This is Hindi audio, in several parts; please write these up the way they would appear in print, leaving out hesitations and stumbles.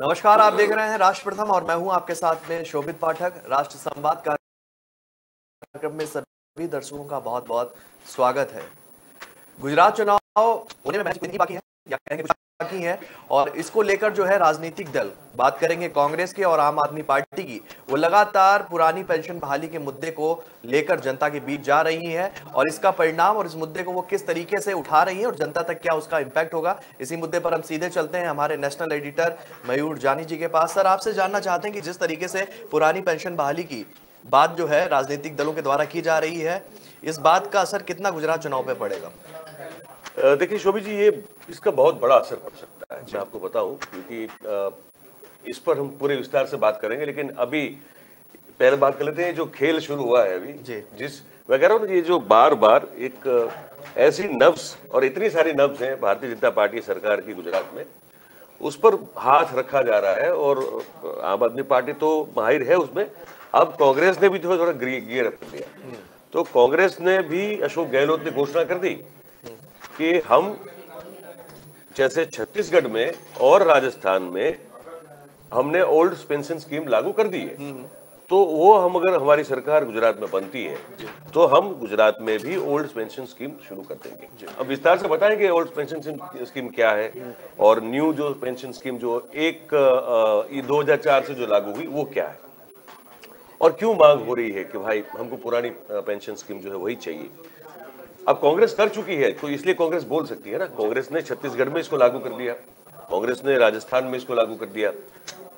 नमस्कार, आप देख रहे हैं राष्ट्र प्रथम और मैं हूं आपके साथ में शोभित पाठक। राष्ट्र संवाद कार्यक्रम में सभी दर्शकों का बहुत बहुत स्वागत है। गुजरात चुनाव होने में महज कुछ दिन ही बाकी है या कहेंगे कुछ बाकी है, और इसको लेकर जो है राजनीतिक दल, बात करेंगे कांग्रेस के और आम आदमी पार्टी की, वो लगातार पुरानी पेंशन बहाली के मुद्दे को लेकर जनता के बीच जा रही है और इसका परिणाम और इस मुद्दे को वो किस तरीके से उठा रही है और जनता तक क्या उसका इंपैक्ट होगा, इसी मुद्दे पर हम सीधे चलते हैं हमारे नेशनल एडिटर मयूर जानी जी के पास। सर, आपसे जानना चाहते हैं कि जिस तरीके से पुरानी पेंशन बहाली की बात जो है राजनीतिक दलों के द्वारा की जा रही है, इस बात का असर कितना गुजरात चुनाव पे पड़ेगा? देखिए शोभी जी, ये इसका बहुत बड़ा असर पड़ सकता है, मैं आपको बताऊं, क्योंकि इस पर हम पूरे विस्तार से बात करेंगे, लेकिन अभी पहले बात कर लेते हैं जो खेल शुरू हुआ है अभी। जिस मैं कह रहा हूँ, ये जो बार बार एक ऐसी नब्ज, और इतनी सारी नब्ज हैं भारतीय जनता पार्टी सरकार की गुजरात में, उस पर हाथ रखा जा रहा है। और आम आदमी पार्टी तो माहिर है उसमें, अब कांग्रेस ने भी थोड़ा गियर अप कर दिया। तो कांग्रेस ने भी, अशोक गहलोत ने घोषणा कर दी कि हम जैसे छत्तीसगढ़ में और राजस्थान में हमने ओल्ड पेंशन स्कीम लागू कर दी है, तो वो हम, अगर हमारी सरकार गुजरात में बनती है तो हम गुजरात में भी ओल्ड पेंशन स्कीम शुरू कर देंगे। अब विस्तार से बताएंगे ओल्ड पेंशन स्कीम क्या है और न्यू जो पेंशन स्कीम जो 2004 से जो लागू हुई वो क्या है, और क्यों मांग हो रही है कि भाई हमको पुरानी पेंशन स्कीम जो है वही चाहिए। अब कांग्रेस कर चुकी है तो इसलिए कांग्रेस बोल सकती है ना। कांग्रेस ने छत्तीसगढ़ में इसको लागू कर दिया, कांग्रेस ने राजस्थान में इसको लागू कर दिया।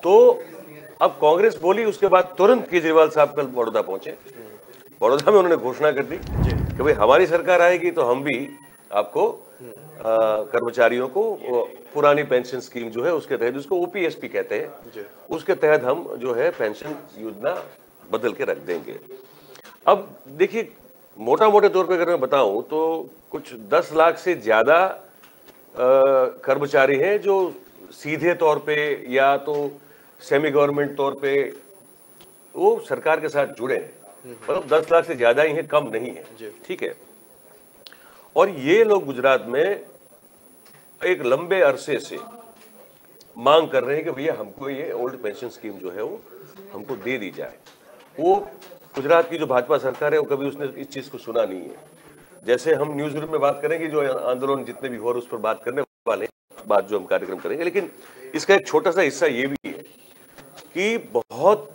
तो अब कांग्रेस बोली, उसके बाद तुरंत केजरीवाल साहब कल बड़ौदा पहुंचे। बड़ौदा में उन्होंने घोषणा कर दी कि भाई हमारी सरकार आएगी तो हम भी आपको कर्मचारियों को पुरानी पेंशन स्कीम जो है उसके तहत, उसको ओपीएसपी कहते हैं, उसके तहत हम जो है पेंशन योजना बदल के रख देंगे। अब देखिए, मोटा मोटे तौर पे अगर मैं बताऊं तो कुछ 10 लाख से ज्यादा कर्मचारी हैं जो सीधे तौर पे या तो सेमी गवर्नमेंट तौर पे वो सरकार के साथ जुड़े हैं। मतलब 10 लाख से ज्यादा ही है, कम नहीं है, ठीक है। और ये लोग गुजरात में एक लंबे अरसे से मांग कर रहे हैं कि भैया हमको ये ओल्ड पेंशन स्कीम जो है वो हमको दे दी जाए। वो गुजरात की जो भाजपा सरकार है वो कभी उसने इस चीज को सुना नहीं है। जैसे हम न्यूज रूम में बात करेंगे, जो आंदोलन जितने भी हो रहे उस पर बात करने वाले बात जो हम कार्यक्रम करेंगे, लेकिन इसका एक छोटा सा हिस्सा ये भी है कि बहुत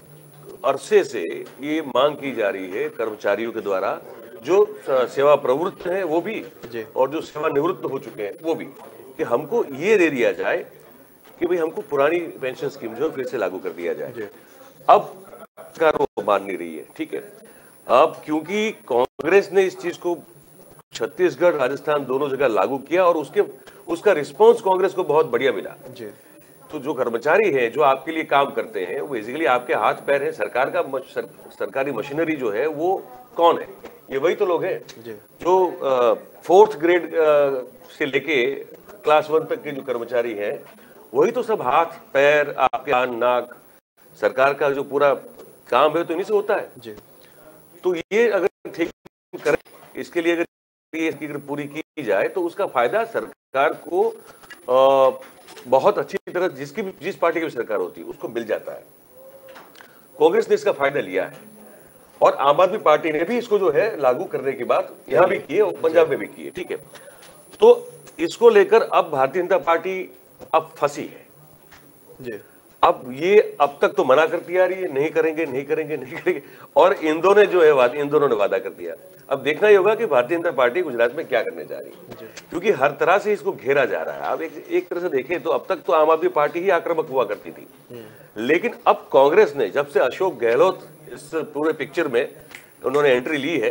अरसे से ये मांग की जा रही है कर्मचारियों के द्वारा, जो सेवा प्रवृत्त हैं वो भी और जो सेवा निवृत्त हो चुके हैं वो भी, कि हमको ये दे दिया जाए कि भाई हमको पुरानी पेंशन स्कीम जो फिर से लागू कर दिया जाए। अब सरकार वो मान नहीं रही है, ठीक है। अब क्योंकि कांग्रेस ने इस चीज को छत्तीसगढ़ राजस्थान दोनों जगह लागू किया और उसका रिस्पांस कांग्रेस को बहुत बढ़िया मिला। तो जो कर्मचारी हैं जो आपके लिए काम करते हैं वो बेसिकली आपके हाथ पैर हैं। सरकार का सरकारी मशीनरी जो है वो कौन है? ये वही तो लोग हैं जो 4th ग्रेड से लेके क्लास 1 तक के जो कर्मचारी हैं, वही तो सब हाथ पैर, आपके कान नाक, सरकार का जो पूरा काम है तो इन्हीं से होता है। तो ये अगर ठीक करें, इसके लिए अगर इसकी पूरी की जाए तो उसका फायदा सरकार को बहुत अच्छी तरह, जिस पार्टी की भी सरकार होती है उसको मिल जाता है। कांग्रेस ने इसका फायदा लिया है और आम आदमी पार्टी ने भी इसको जो है लागू करने की बात यहां भी की है और पंजाब में भी की है, ठीक है। तो इसको लेकर अब भारतीय जनता पार्टी अब फंसी है। अब ये अब तक तो मना करती आ रही है, नहीं करेंगे नहीं करेंगे नहीं करेंगे, और इन दोनों ने वादा कर दिया। अब देखना ही होगा कि भारतीय जनता पार्टी गुजरात में क्या करने जा रही है, क्योंकि हर तरह से इसको घेरा जा रहा है। अब एक तरह से देखें तो अब तक तो आम आदमी पार्टी ही आक्रामक हुआ करती थी, लेकिन अब कांग्रेस ने, जब से अशोक गहलोत इस पूरे पिक्चर में उन्होंने एंट्री ली है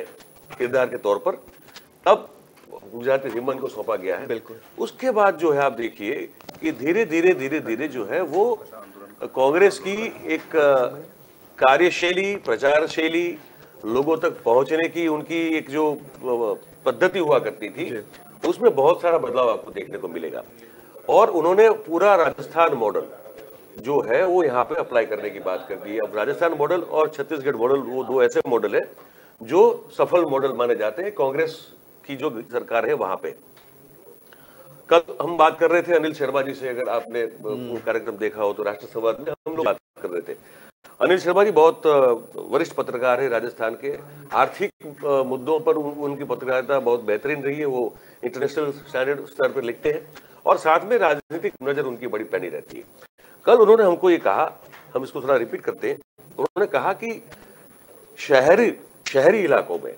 किरदार के तौर पर, तब गुजरात के जिम्मन को सौंपा गया है। बिल्कुल। उसके बाद जो है आप देखिए कि धीरे धीरे जो है वो कांग्रेस की एक कार्यशैली, प्रचार शैली, लोगों तक पहुंचने की उनकी एक जो पद्धति हुआ करती थी, उसमें बहुत सारा बदलाव आपको देखने को मिलेगा। और उन्होंने पूरा राजस्थान मॉडल जो है वो यहाँ पे अप्लाई करने की बात कर दी है। अब राजस्थान मॉडल और छत्तीसगढ़ मॉडल, वो दो ऐसे मॉडल है जो सफल मॉडल माने जाते हैं कांग्रेस की जो सरकार है वहां पे। कल हम बात कर रहे थे अनिल शर्मा जी से, अगर आपने वो कार्यक्रम देखा हो तो राष्ट्र संवाद में हम लोग बात कर रहे थे। अनिल शर्मा जी बहुत वरिष्ठ पत्रकार है राजस्थान के, आर्थिक मुद्दों पर उनकी पत्रकारिता बहुत बेहतरीन रही है, वो इंटरनेशनल स्टैंडर्ड स्तर पर लिखते हैं और साथ में राजनीतिक नजर उनकी बड़ी पैनी रहती है। कल उन्होंने हमको ये कहा, हम इसको थोड़ा रिपीट करते हैं, उन्होंने कहा कि शहरी इलाकों में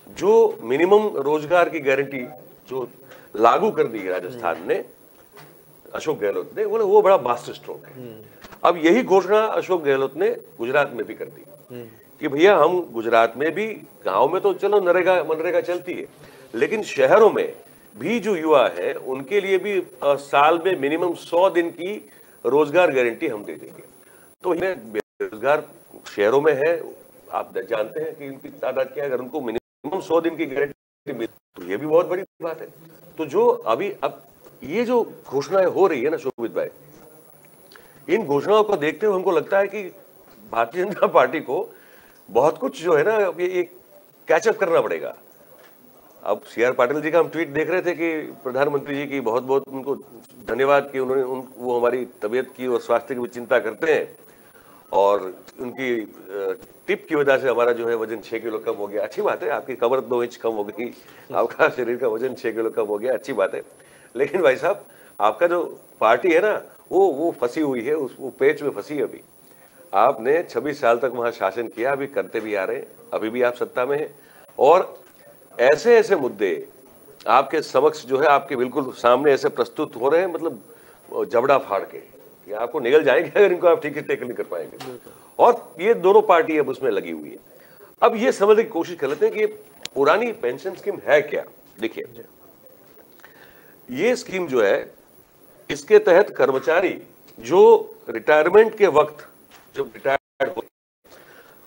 जो मिनिमम रोजगार की गारंटी जो लागू कर दी राजस्थान ने, अशोक गहलोत ने, वो बड़ा मास्टर स्ट्रोक है। अब यही घोषणा अशोक गहलोत ने गुजरात में भी कर दी कि भैया हम गुजरात में भी, गांव में तो चलो मनरेगा चलती है, लेकिन शहरों में भी जो युवा है उनके लिए भी साल में मिनिमम 100 दिन की रोजगार गारंटी हम दे देंगे। तो ये बेरोजगार शहरों में है, आप जानते हैं कि इनकी तादाद क्या है, अगर उनको मिनिमम 100 दिन की गारंटी मिले तो ये भी बहुत बड़ी बात है। तो जो अब ये जो घोषणाएं हो रही है ना शोभित भाई, इन घोषणाओं को देखते हुए हमको लगता है कि भारतीय जनता पार्टी को बहुत कुछ जो है ना ये कैचअप करना पड़ेगा। अब सीआर पाटिल जी का हम ट्वीट देख रहे थे कि प्रधानमंत्री जी की बहुत बहुत उनको धन्यवाद कि उन्होंने वो हमारी तबीयत की और स्वास्थ्य की भी चिंता करते हैं और उनकी टिप की वजह से हमारा जो है वजन 6 किलो कम हो गया। अच्छी बात है, आपकी कमर 2 इंच कम हो गई, आपका शरीर का वजन 6 किलो कम हो गया, अच्छी बात है। लेकिन भाई साहब, आपका जो पार्टी है ना वो फंसी हुई है, वो पेच में फंसी है। अभी आपने 26 साल तक वहां शासन किया, अभी करते भी आ रहे हैं, अभी भी आप सत्ता में हैं और ऐसे ऐसे मुद्दे आपके समक्ष जो है आपके बिल्कुल सामने ऐसे प्रस्तुत हो रहे हैं, मतलब जबड़ा फाड़ के कि आपको निगल जाएंगे अगर इनको आप ठीक से टेकल नहीं कर पाएंगे। और ये दोनों पार्टी अब उसमें लगी हुई है। अब ये समझने की कोशिश कर लेते हैं कि पुरानी पेंशन स्कीम है क्या। देखिए, ये स्कीम जो है, इसके तहत कर्मचारी जो रिटायरमेंट के वक्त जब रिटायर्ड हो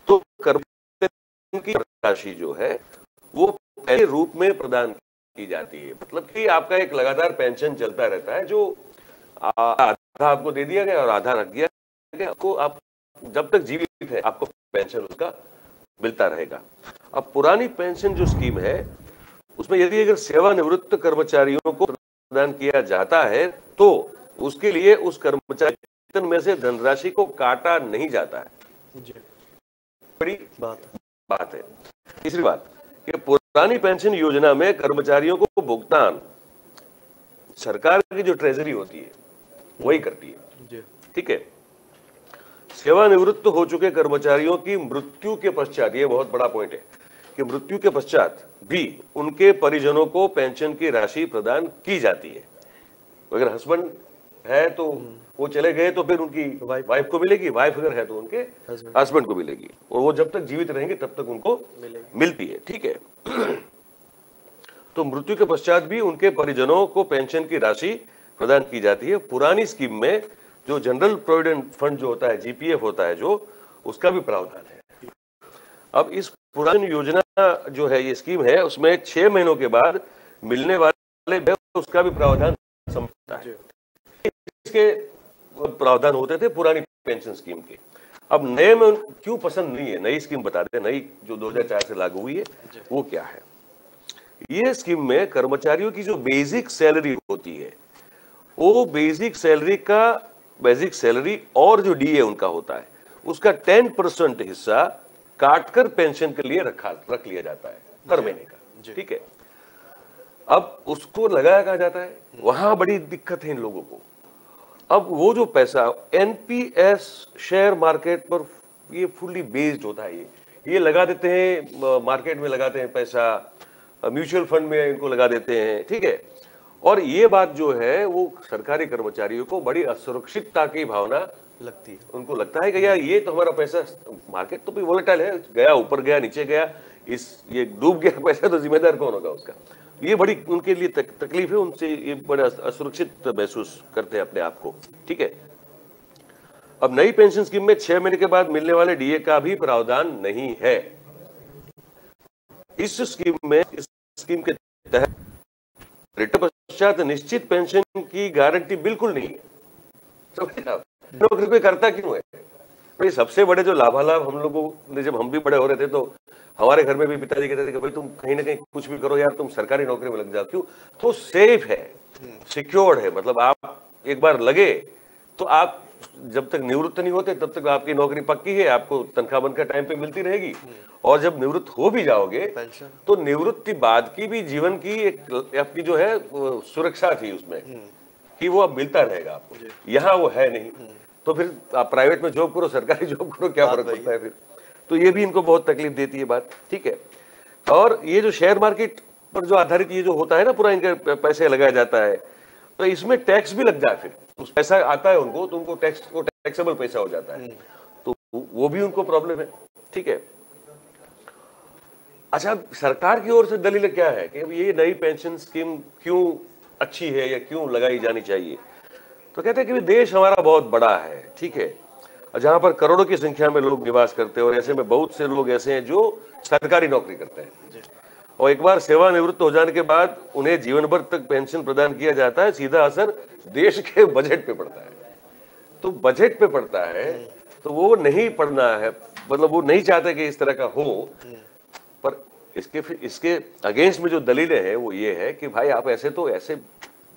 तो कर्मचारी की राशि जो है वो पहले रूप में प्रदान की जाती है। मतलब कि आपका एक लगातार पेंशन चलता रहता है, जो आधा आपको दे दिया गया और आधा रख दिया गया, आपको आप जब तक जीवित है आपको पेंशन उसका मिलता रहेगा। अब पुरानी पेंशन जो स्कीम है उसमें यदि अगर सेवानिवृत्त कर्मचारियों को प्रदान किया जाता है तो उसके लिए उस कर्मचारी में से धनराशि को काटा नहीं जाता है। बड़ी बात है। तीसरी बात कि पुरानी पेंशन योजना में कर्मचारियों को भुगतान सरकार की जो ट्रेजरी होती है वही करती है, ठीक है। सेवानिवृत्त हो चुके कर्मचारियों की मृत्यु के पश्चात, ये बहुत बड़ा पॉइंट है कि मृत्यु के पश्चात भी उनके परिजनों को पेंशन की राशि प्रदान की जाती है। अगर हस्बैंड है तो वो चले गए तो फिर उनकी वाइफ को मिलेगी, वाइफ अगर है तो उनके हस्बैंड को मिलेगी, और वो जब तक जीवित रहेंगे तब तक उनको मिलती है, ठीक है। तो मृत्यु के पश्चात भी उनके परिजनों को पेंशन की राशि प्रदान की जाती है। पुरानी स्कीम में जो जनरल प्रोविडेंट फंड जो होता है, जीपीएफ होता है, जो उसका भी प्रावधान है। अब इस पुरानी योजना जो है, ये स्कीम है, उसमें 6 महीनों के बाद मिलने वाले उसका भी प्रावधान समझता है। इसके प्रावधान होते थे पुरानी पेंशन स्कीम के। अब नए में क्यों पसंद नहीं है, नई स्कीम बता दें, नई जो 2004 से लागू हुई है वो क्या है। ये स्कीम में कर्मचारियों की जो बेसिक सैलरी होती है, वो बेसिक सैलरी और जो डीए उनका होता है उसका 10% हिस्सा काटकर पेंशन के लिए रख लिया जाता है हर महीने का, ठीक है। अब उसको लगाया कहा जाता है, वहां बड़ी दिक्कत है इन लोगों को। अब वो जो पैसा एनपीएस शेयर मार्केट पर ये फुल्ली बेस्ड होता है, ये लगा देते हैं, मार्केट में लगाते हैं पैसा, म्यूचुअल फंड में इनको लगा देते हैं, ठीक है। और ये बात जो है वो सरकारी कर्मचारियों को बड़ी असुरक्षितता की भावना लगती है। उनको लगता है कि यार ये तो हमारा पैसा, मार्केट तो भी वोलेटाइल है, गया ऊपर गया नीचे गया, ये डूब गया पैसा तो जिम्मेदार कौन होगा उसका। ये बड़ी उनके लिए तकलीफ है, उनसे ये बड़ा असुरक्षित महसूस करते हैं अपने आप को, ठीक है। अब नई पेंशन स्कीम में 6 महीने के बाद मिलने वाले डीए का भी प्रावधान नहीं है। इस स्कीम के तहत रिटायरमेंट पश्चात निश्चित पेंशन की गारंटी बिल्कुल नहीं है। नौकरी पे करता क्यों है? भाई सबसे बड़े जो लाभालाभ हम लोगों ने, जब हम भी बड़े हो रहे थे तो हमारे घर में भी पिताजी कहते थे कि भाई तुम कहीं ना कहीं कुछ भी करो यार, तुम सरकारी नौकरी में लग जाओ। क्यों? तो सेफ है, सिक्योर्ड है। मतलब आप एक बार लगे तो आप जब तक निवृत्त नहीं होते तब तक आपकी नौकरी पक्की है, आपको तनख्वाह बनकर टाइम पे मिलती रहेगी। और जब निवृत्त हो भी जाओगे तो निवृत्ति बाद की भी जीवन की एक अपनी जो है सुरक्षा थी उसमें, कि वो अब मिलता रहेगा आपको। यहाँ वो है नहीं। तो फिर आप प्राइवेट में जॉब करो, सरकारी जॉब करो, क्या फर्क पड़ता है फिर? तो ये भी इनको बहुत तकलीफ देती है बात, ठीक है। और ये जो शेयर मार्केट पर जो आधारित ये जो होता है ना, पूरा इनके पैसे लगाया जाता है, तो इसमें टैक्स भी लग जाए। फिर उस पैसा आता है उनको, तो उनको टैक्सेबल पैसा हो जाता है, तो वो भी उनको प्रॉब्लम है, ठीक है। अच्छा, सरकार की ओर से दलील क्या है कि ये नई पेंशन स्कीम क्यों अच्छी है या क्यों लगाई जानी चाहिए? तो कहते हैं कि देश हमारा बहुत बड़ा है, ठीक है, जहां पर करोड़ों की संख्या में लोग निवास करते हैं, और ऐसे में बहुत से लोग ऐसे हैं जो सरकारी नौकरी करते हैं, और एक बार सेवानिवृत्त हो जाने के बाद उन्हें जीवन भर तक पेंशन प्रदान किया जाता है। सीधा असर देश के बजट पे पड़ता है। तो बजट पे पड़ता है तो वो नहीं पढ़ना है, मतलब वो नहीं चाहते कि इस तरह का हो। पर इसके अगेंस्ट में जो दलीलें हैं वो ये है कि भाई आप ऐसे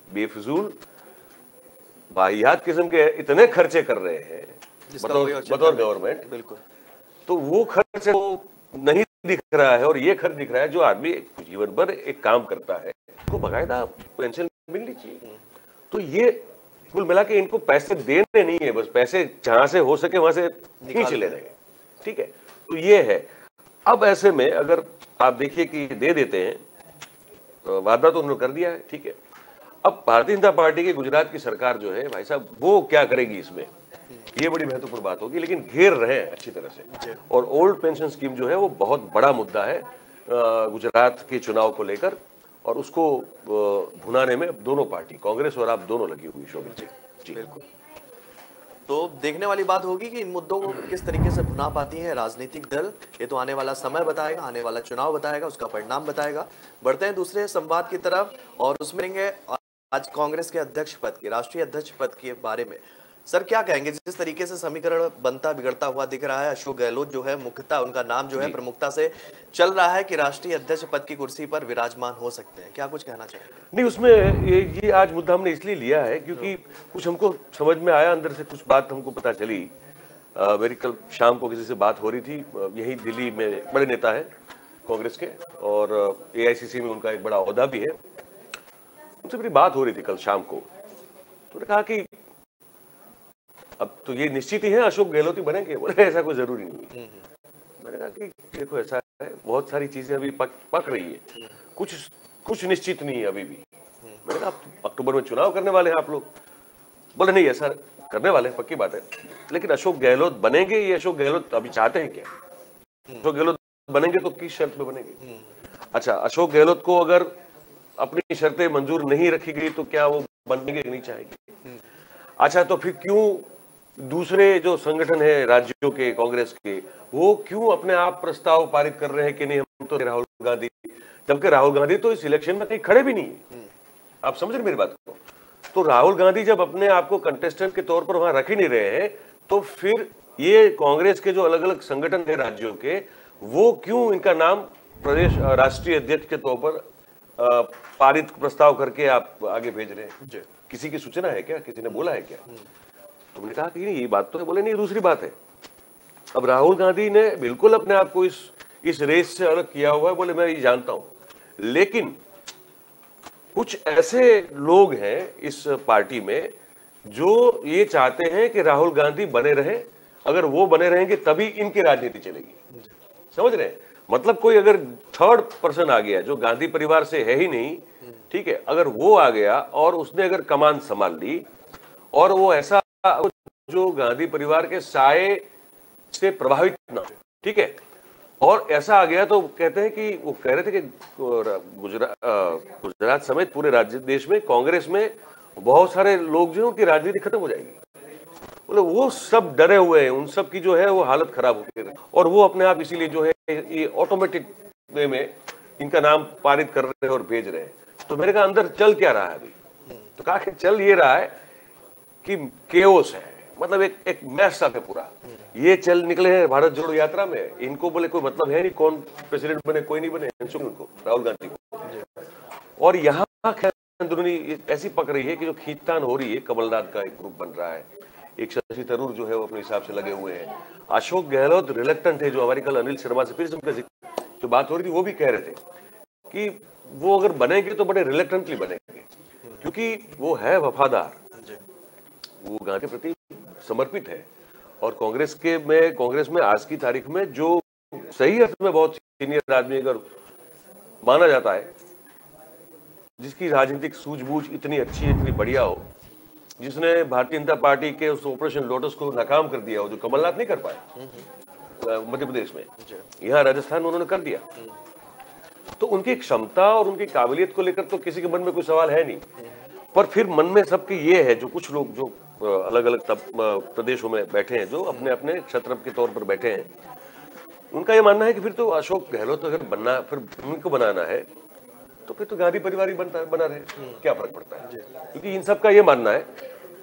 बेफिजूल वाहियात किस्म के इतने खर्चे कर रहे हैं बतौर गवर्नमेंट, बिल्कुल, तो वो खर्च नहीं दिख रहा है। और ये खर्च दिख रहा है जो आदमी जीवन भर एक काम करता है, तो बकायदा पेंशन मिलनी चाहिए। तो ये कुल मिला के इनको पैसे देने नहीं है, बस पैसे जहां से हो सके वहां से खींच लेने हैं, ठीक है। तो ये है। अब ऐसे में अगर आप देखिए कि दे देते हैं, तो वादा तो उन्होंने कर दिया है, ठीक है। अब भारतीय जनता पार्टी की गुजरात की सरकार जो है भाई साहब, वो क्या करेगी इसमें, ये बड़ी महत्वपूर्ण बात होगी। लेकिन घेर रहे हैं अच्छी तरह से। और ओल्ड पेंशन स्कीम जो है वो बहुत बड़ा मुद्दा है गुजरात के चुनाव को लेकर, और उसको भुनाने में दोनों पार्टी, कांग्रेस और आप दोनों लगी हुई। शोभित जी, बिल्कुल। तो देखने वाली बात होगी कि इन मुद्दों को किस तरीके से भुना पाती है राजनीतिक दल। ये तो आने वाला समय बताएगा, आने वाला चुनाव बताएगा, उसका परिणाम बताएगा। बढ़ते हैं दूसरे संवाद की तरफ, और उसमें आज कांग्रेस के अध्यक्ष पद के, राष्ट्रीय अध्यक्ष पद के बारे में सर क्या कहेंगे? जिस तरीके से समीकरण बनता बिगड़ता हुआ दिख रहा है, अशोक गहलोत जो है मुख्यतः, उनका नाम जो है प्रमुखता से चल रहा है कि राष्ट्रीय अध्यक्ष पद की कुर्सी पर विराजमान हो सकते हैं। क्या कुछ कहना चाहेंगे? नहीं, उसमें ये आज मुद्दा हमने इसलिए लिया है क्योंकि कुछ हमको समझ में आया, अंदर से कुछ बात हमको पता चली। मेरी कल शाम को किसी से बात हो रही थी, यही दिल्ली में बड़े नेता है कांग्रेस के, और AICC में उनका एक बड़ा ओहदा भी है। उनसे मेरी बात हो रही थी कल शाम को। तो कहा कि अब तो ये निश्चित ही है अशोक गहलोत ही बनेंगे। बोले ऐसा कोई जरूरी नहीं। मैंने कहा कि देखो ऐसा है, बहुत सारी चीजें अभी पक रही है, कुछ निश्चित नहीं है अभी भी। मैंने कहा अक्टूबर में चुनाव करने वाले हैं आप लोग। बोले नहीं, ऐसा करने वाले हैं, पक्की बात है, लेकिन अशोक गहलोत बनेंगे, ये अशोक गहलोत अभी चाहते हैं क्या? अशोक गहलोत बनेंगे तो किस शर्त पे बनेंगे? अच्छा, अशोक गहलोत को अगर अपनी शर्तें मंजूर नहीं रखी गई तो क्या वो बनेंगे कि नहीं चाहेंगे? अच्छा, तो फिर क्यों दूसरे जो संगठन है राज्यों के कांग्रेस के, वो क्यों अपने आप प्रस्ताव पारित कर रहे हैं कि नहीं हम तो राहुल गांधी, जबकि राहुल गांधी तो इस इलेक्शन में कहीं खड़े भी नहीं है। आप समझ रहे मेरी बात को? तो राहुल गांधी जब अपने आप को कंटेस्टेंट के तौर पर वहां रख ही नहीं रहे हैं, तो फिर ये कांग्रेस के जो अलग अलग संगठन है राज्यों के, वो क्यों इनका नाम प्रदेश राष्ट्रीय अध्यक्ष के तौर पर पारित प्रस्ताव करके आप आगे भेज रहे हैं? किसी की सूचना है क्या? किसी ने बोला है क्या? तुमने कहा कि नहीं, ये बात तो है। बोले नहीं, दूसरी बात है। अब राहुल गांधी ने बिल्कुल अपने आप को इस रेस से अलग किया हुआ है। बोले मैं ये जानता हूं, लेकिन कुछ ऐसे लोग हैं इस पार्टी में जो ये चाहते हैं कि राहुल गांधी बने रहे। अगर वो बने रहेंगे तभी इनकी राजनीति चलेगी। समझ रहे हैं? मतलब कोई अगर थर्ड पर्सन आ गया जो गांधी परिवार से है ही नहीं, ठीक है, अगर वो आ गया और उसने अगर कमान संभाल ली, और वो ऐसा जो गांधी परिवार के साये से प्रभावित ना, ठीक है, और ऐसा आ गया, तो कहते हैं कि वो कह रहे थे कि गुजरात समेत पूरे राज्य देश में कांग्रेस में बहुत सारे लोग जो है उनकी राजनीति खत्म हो जाएगी। बोले वो सब डरे हुए हैं, उन सब की जो है वो हालत खराब हो गई, और वो अपने आप इसीलिए जो है ये ऑटोमेटिक वे में इनका नाम पारित कर रहे हैं और भेज रहे हैं। तो मेरे का अंदर चल क्या रहा है अभी? तो कहा कि चल ये रहा है कि केओस है, मतलब एक मैस सा है पूरा। ये चल निकले हैं भारत जोड़ो यात्रा में, इनको बोले कोई मतलब है नहीं, कौन प्रेसिडेंट बने कोई नहीं बने, उनको राहुल गांधी को। और यहाँ अंदरूनी ऐसी पक रही है कि जो खींचतान हो रही है, कमलनाथ का एक ग्रुप बन रहा है, एक शशि थरूर जो है वो अपने हिसाब से लगे हुए हैं, अशोक गहलोत रिलेक्टेंट है, जो हमारी कल अनिल शर्मा से फिर से उनका जो बात हो रही थी वो भी कह रहे थे कि वो अगर बनेंगे तो बड़े रिलेक्टेंटली बनेंगे, क्योंकि वो है वफादार, वो गांधी के प्रति समर्पित है। और कांग्रेस में आज की तारीख में जो सही अर्थ में बहुत सीनियर आदमी अगर माना जाता है, जिसकी राजनीतिक सूझबूझ इतनी अच्छी इतनी बढ़िया हो, जिसने भारतीय जनता पार्टी के उस ऑपरेशन लोटस को नाकाम कर दिया हो, जो कमलनाथ नहीं कर पाए मध्य प्रदेश में, यहाँ राजस्थान में उन्होंने कर दिया, तो उनकी क्षमता और उनकी काबिलियत को लेकर तो किसी के मन में कोई सवाल है नहीं। पर फिर मन में सबके ये है, जो कुछ लोग जो अलग अलग प्रदेशों में बैठे हैं, जो अपने अपने क्षत्रप के तौर पर बैठे हैं, उनका ये मानना है कि फिर तो अशोक गहलोत अगर बनना, फिर उनको बनाना है तो फिर तो गांधी परिवार ही बना रहे, क्या फर्क पड़ता है। क्योंकि इन सब का ये मानना है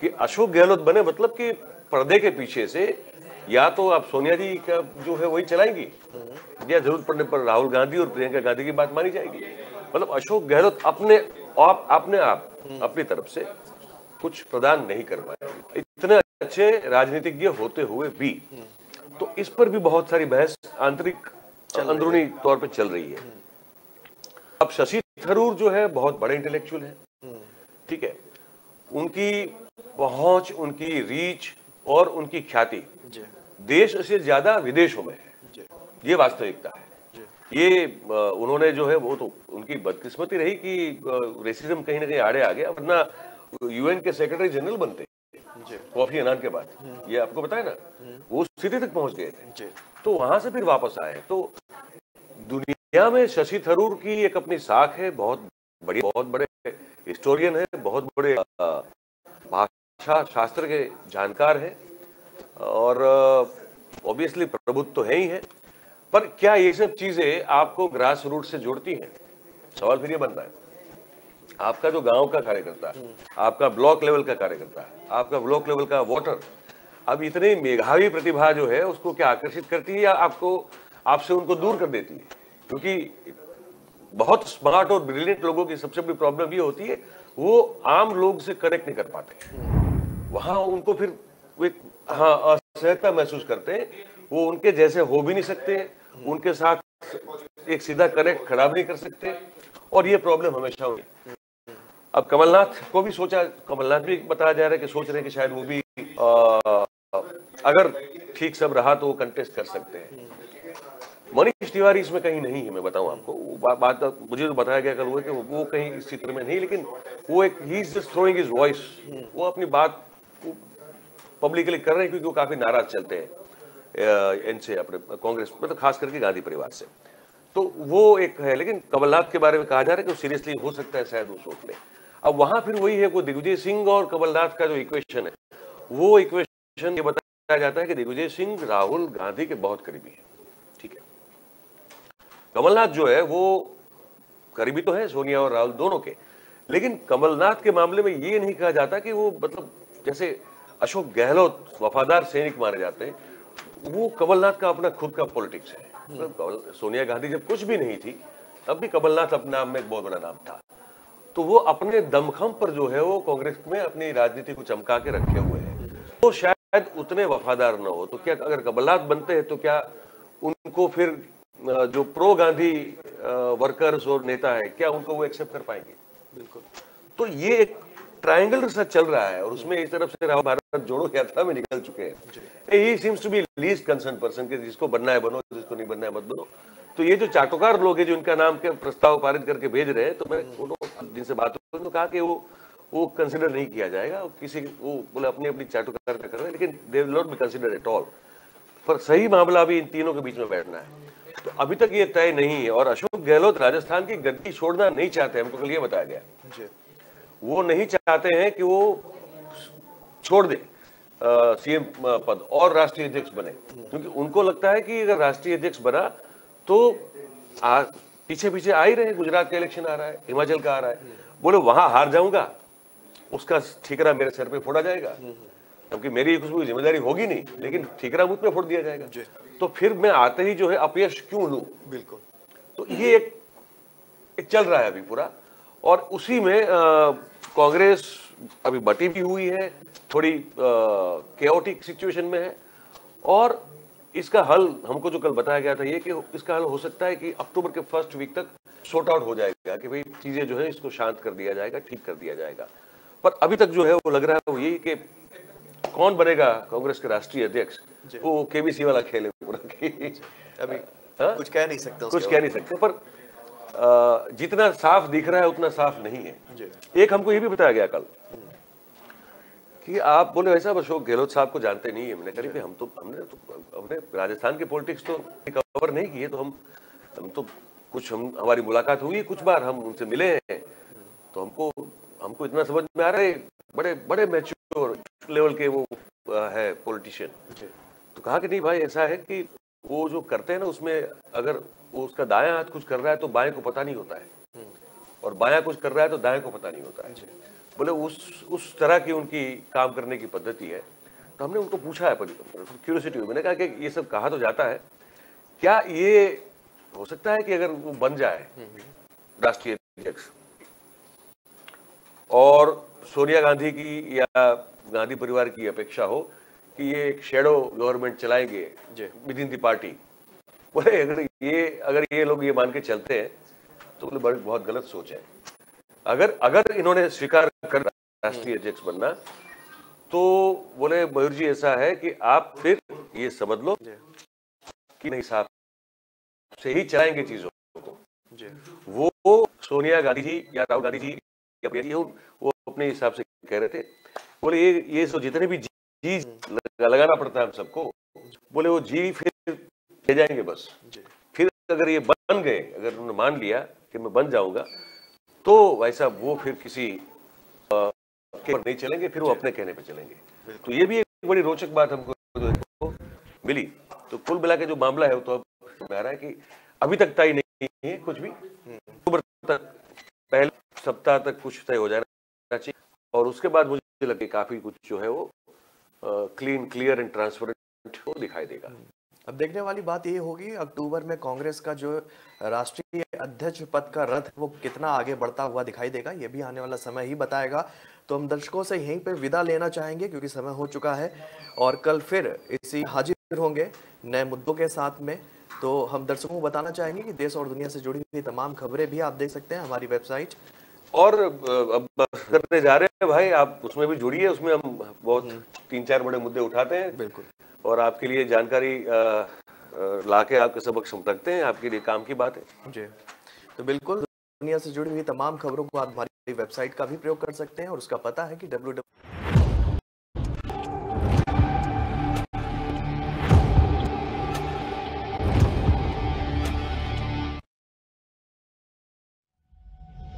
कि अशोक गहलोत बने मतलब कि पर्दे के पीछे से या तो आप सोनिया जी का जो है वही चलाएंगी, या जरूरत पड़ने पर राहुल गांधी और प्रियंका गांधी की बात मानी जाएगी। मतलब अशोक गहलोत अपने आप अपनी तरफ से कुछ प्रदान नहीं कर पाए, इतने अच्छे राजनीतिज्ञ होते हुए भी। तो इस पर भी बहुत सारी बहस आंतरिक अंदरूनी तौर पर चल रही है। अब शशि थरूर जो है बहुत बड़े इंटेलेक्चुअल है, ठीक है, उनकी पहुंच, उनकी रीच और उनकी ख्याति देश से ज्यादा विदेशों में है, ये वास्तविकता है। ये उन्होंने जो है वो तो उनकी बदकिस्मती रही कि रेसिज्म कहीं ना कहीं आड़े आ गया, वरना यूएन के सेक्रेटरी जनरल बनते कॉफी अनान के बाद, ये आपको बताया ना, वो स्थिति तक पहुंच गए थे। तो वहां से फिर वापस आए। तो दुनिया में शशि थरूर की एक अपनी साख है, बहुत बड़े हिस्टोरियन है, बहुत बड़े भाषा शास्त्र के जानकार हैं, और ऑब्वियसली प्रबुद्ध तो है ही है। पर क्या ये सब चीजें आपको ग्रास रूट से जोड़ती हैं? सवाल फिर ये बनता है। आपका जो गांव का कार्यकर्ता, आपका ब्लॉक लेवल का कार्यकर्ता, आपका ब्लॉक लेवल का वोटर, अब इतनी मेधावी प्रतिभा जो है उसको क्या आकर्षित करती है, या आपसे उनको दूर कर देती है? क्योंकि बहुत स्मार्ट और ब्रिलियंट लोगों की सबसे बड़ी प्रॉब्लम ये होती है, वो आम लोग से कनेक्ट नहीं कर पाते, वहां उनको फिर असहजता महसूस करते हैं, वो उनके जैसे हो भी नहीं सकते, उनके साथ एक सीधा कनेक्ट खड़ा भी नहीं कर सकते, और ये प्रॉब्लम हमेशा हुई। अब कमलनाथ को भी कमलनाथ भी बताया जा रहा है कि सोच रहे हैं कि शायद वो भी अगर ठीक सब रहा तो वो कंटेस्ट कर सकते हैं। मनीष तिवारी इसमें कहीं नहीं है, मैं बताऊं आपको, बात मुझे तो बताया गया कल हुआ कि वो कहीं इस चित्र में नहीं, लेकिन वो एक he is just throwing his voice, वो अपनी बात पब्लिकली कर रहे हैं, क्योंकि वो काफी नाराज चलते हैं इनसे, अपने कांग्रेस में, तो खास करके गांधी परिवार से। तो वो एक है, लेकिन कमलनाथ के बारे में कहा जा रहा है कि वो सीरियसली हो सकता है शायद वो सोच ले। अब वहां फिर वही है, वो दिग्विजय सिंह और कमलनाथ का जो इक्वेशन है, वो इक्वेशन ये बताया जाता है कि दिग्विजय सिंह राहुल गांधी के बहुत करीबी है, ठीक है। कमलनाथ जो है वो करीबी तो है सोनिया और राहुल दोनों के, लेकिन कमलनाथ के मामले में ये नहीं कहा जाता कि वो, मतलब जैसे अशोक गहलोत वफादार सैनिक माने जाते हैं, वो कमलनाथ का अपना खुद का पॉलिटिक्स है। मतलब सोनिया गांधी जब कुछ भी नहीं थी, तब भी कमलनाथ अपने नाम में एक बहुत बड़ा नाम था। तो वो अपने दमखम पर जो है वो कांग्रेस में अपनी राजनीति को चमका के रखे हुए हैं, तो शायद उतने वफादार न हो। तो क्या अगर कमलनाथ बनते हैं तो क्या उनको फिर जो प्रो गांधी वर्कर्स और नेता है, क्या उनको वो एक्सेप्ट कर पाएंगे? बिल्कुल। तो ये एक ट्रायंगल सा चल रहा है, और उसमें इस तरफ से राहुल भारत जोड़ो यात्रा में निकल चुके हैं। He seems to be least concern person, कि जिसको बनना है बनो, जिसको नहीं बनना है मत बनो। तो ये जो चाटुकार लोग हैं जो इनका नाम के प्रस्ताव पारित करके भेज रहे हैं, तो मैं जिनसे बात हुई तो कहा कि वो कंसिडर नहीं किया जाएगा, वो बोले अपनी अपनी चाटुकार कर रहे हैं, लेकिन they will not be considered at all. पर सही मामला अभी इन तीनों के बीच में बैठना है, तो अभी तक ये तय नहीं है। और अशोक गहलोत राजस्थान की गद्दी छोड़ना नहीं चाहते, हमको कल ये बताया गया, वो नहीं चाहते हैं कि वो छोड़ दे सीएम पद और राष्ट्रीय अध्यक्ष बने, क्योंकि उनको लगता है कि अगर राष्ट्रीय अध्यक्ष बना तो पीछे पीछे आ ही रहे, गुजरात का इलेक्शन आ रहा है, हिमाचल का आ रहा है, बोले वहां हार जाऊंगा, उसका ठिकरा मेरे सर पे फोड़ा जाएगा, क्योंकि मेरी कुछ भी जिम्मेदारी होगी नहीं, लेकिन ठीकरा बूथ में फोड़ दिया जाएगा, तो फिर मैं आते ही जो है अपयश क्यों लूं? बिल्कुल। तो ये एक चल रहा है अभी पूरा, और उसी में कांग्रेस अभी बटी भी हुई है, थोड़ी केओटिक सिचुएशन में है। और इसका हल हमको जो कल बताया गया था ये कि इसका हल हो सकता है कि अक्टूबर के फर्स्ट वीक तक सॉर्ट आउट हो जाएगा, कि भाई चीजें जो है इसको शांत कर दिया जाएगा, ठीक कर दिया जाएगा। पर अभी तक जो है वो लग रहा है वो यही कि कौन बनेगा कांग्रेस के राष्ट्रीय अध्यक्ष, वो केबीसी वाला खेल है पूरा कि अभी कुछ कह नहीं सकते, कुछ कह नहीं सकते। पर जितना साफ दिख रहा है उतना साफ नहीं है। एक हमको ये भी बताया गया कल कि आप बोले वैसा अशोक गहलोत साहब को जानते नहीं है। मैंने कहा हमने राजस्थान के पॉलिटिक्स तो कवर नहीं किए, तो हम तो कुछ हमारी मुलाकात हुई कुछ बार, हम उनसे मिले हैं, तो हमको इतना समझ में आ रहा है बड़े बड़े मैच्योर लेवल के वो है पॉलिटिशियन। तो कहा कि नहीं भाई, ऐसा है कि वो जो करते हैं ना उसमें अगर वो उसका दायां हाथ कुछ कर रहा है तो बाएं को पता नहीं होता है, और बायां कुछ कर रहा है तो दाएं को पता नहीं होता है। बोले उस तरह की उनकी काम करने की पद्धति है। तो हमने उनको पूछा है, क्यूरियोसिटी हुई, मैंने कहा कि ये सब कहा तो जाता है, क्या ये हो सकता है कि अगर वो बन जाए राष्ट्रीय अध्यक्ष और सोनिया गांधी की या गांधी परिवार की अपेक्षा हो कि ये एक शेडो गवर्नमेंट चलाएंगे विद इन द पार्टी, बोले अगर ये लोग ये मान के चलते हैं तो बोले बहुत गलत सोच है। अगर इन्होंने स्वीकार कर राष्ट्रीय अध्यक्ष बनना, तो बोले मयूर जी ऐसा है कि आप फिर ये समझ लो कि नहीं साहब से ही चलाएंगे चीजों को। वो सोनिया गांधी जी या राहुल गांधी जी या वो अपने हिसाब से कह रहे थे, बोले ये सो जितने भी जी लगाना पड़ता है हम सबको, बोले वो जी फिर ले जाएंगे बस। फिर अगर ये बन गए, अगर उन्होंने मान लिया कि मैं बन जाऊंगा, तो वैसा वो फिर किसी के पर नहीं चलेंगे, फिर वो अपने कहने पे चलेंगे। तो ये भी एक बड़ी रोचक बात हमको मिली। तो कुल मिला के जो मामला है वो तो अब आ रहा है कि अभी तक तय नहीं है कुछ भी, अक्टूबर तक पहले सप्ताह तक कुछ तय हो जाना चाहिए, और उसके बाद मुझे लगे काफी कुछ जो है वो क्लियर एंड ट्रांसपेरेंट हो दिखाई देगा। अब देखने वाली बात ये होगी अक्टूबर में कांग्रेस का जो राष्ट्रीय अध्यक्ष पद का रथ वो कितना आगे बढ़ता हुआ दिखाई देगा, ये भी आने वाला समय ही बताएगा। तो हम दर्शकों से यहीं पे विदा लेना चाहेंगे क्योंकि समय हो चुका है, और कल फिर इसी हाजिर होंगे नए मुद्दों के साथ में। तो हम दर्शकों को बताना चाहेंगे कि देश और दुनिया से जुड़ी हुई तमाम खबरें भी आप देख सकते हैं हमारी वेबसाइट, और अब करने जा रहे हैं भाई, आप उसमें भी जुड़िए। उसमें हम बहुत 3-4 बड़े मुद्दे उठाते हैं, बिल्कुल, और आपके लिए जानकारी लाके आपके समक्ष हम रखते हैं, आपके लिए काम की बात है जी। तो बिल्कुल दुनिया से जुड़ी हुई तमाम खबरों को आप हमारी वेबसाइट का भी प्रयोग कर सकते हैं, और उसका पता है कि www